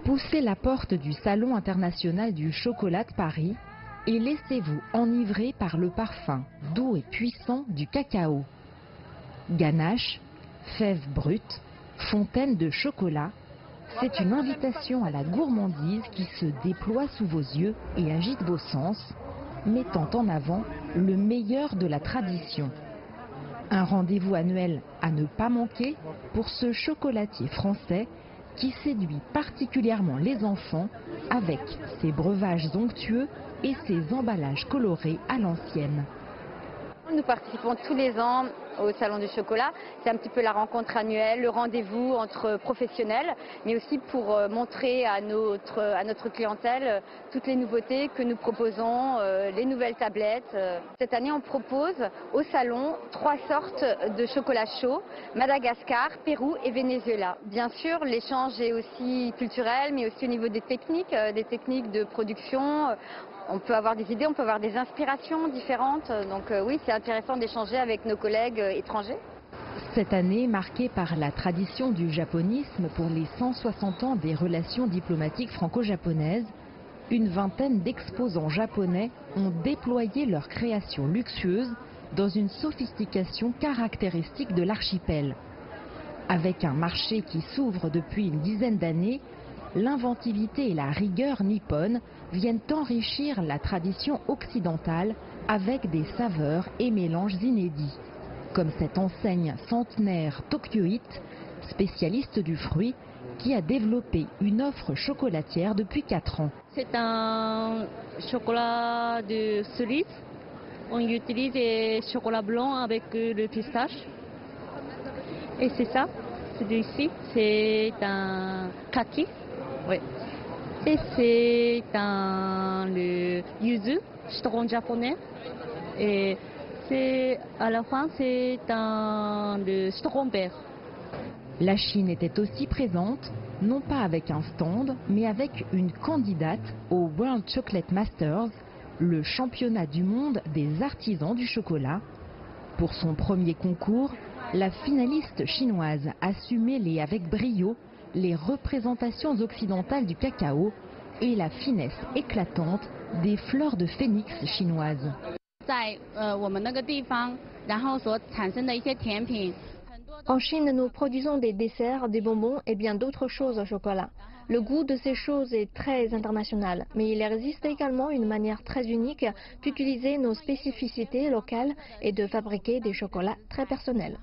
Poussez la porte du Salon international du chocolat de Paris et laissez-vous enivrer par le parfum doux et puissant du cacao. Ganache, fèves brutes, fontaine de chocolat, c'est une invitation à la gourmandise qui se déploie sous vos yeux et agite vos sens, mettant en avant le meilleur de la tradition. Un rendez-vous annuel à ne pas manquer pour ce chocolatier français qui séduit particulièrement les enfants avec ses breuvages onctueux et ses emballages colorés à l'ancienne. Nous participons tous les ans au Salon du chocolat. C'est un petit peu la rencontre annuelle, le rendez-vous entre professionnels, mais aussi pour montrer à notre clientèle toutes les nouveautés que nous proposons, les nouvelles tablettes. Cette année, on propose au salon 3 sortes de chocolat chaud, Madagascar, Pérou et Venezuela. Bien sûr, l'échange est aussi culturel, mais aussi au niveau des techniques de production. On peut avoir des idées, on peut avoir des inspirations différentes. Donc oui, c'est intéressant d'échanger avec nos collègues étrangers. Cette année, marquée par la tradition du japonisme pour les 160 ans des relations diplomatiques franco-japonaises, une vingtaine d'exposants japonais ont déployé leurs créations luxueuses dans une sophistication caractéristique de l'archipel. Avec un marché qui s'ouvre depuis une dizaine d'années, l'inventivité et la rigueur nippone viennent enrichir la tradition occidentale avec des saveurs et mélanges inédits. Comme cette enseigne centenaire tokyoïte, spécialiste du fruit, qui a développé une offre chocolatière depuis 4 ans. C'est un chocolat de cerise. On utilise le chocolat blanc avec le pistache. Et c'est ça, celui-ci, c'est un kaki. Oui. Et c'est le yuzu, citron japonais. Et à la fin, c'est le citron vert. La Chine était aussi présente, non pas avec un stand, mais avec une candidate au World Chocolate Masters, le championnat du monde des artisans du chocolat. Pour son premier concours, la finaliste chinoise a su mêler avec brio les représentations occidentales du cacao et la finesse éclatante des fleurs de phénix chinoises. En Chine, nous produisons des desserts, des bonbons et bien d'autres choses au chocolat. Le goût de ces choses est très international, mais il existe également une manière très unique d'utiliser nos spécificités locales et de fabriquer des chocolats très personnels.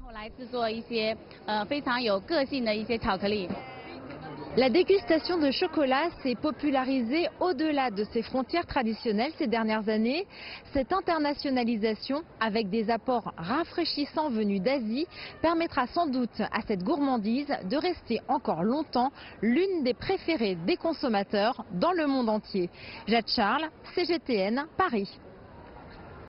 La dégustation de chocolat s'est popularisée au-delà de ses frontières traditionnelles ces dernières années. Cette internationalisation, avec des apports rafraîchissants venus d'Asie, permettra sans doute à cette gourmandise de rester encore longtemps l'une des préférées des consommateurs dans le monde entier. Jade Charles, CGTN, Paris.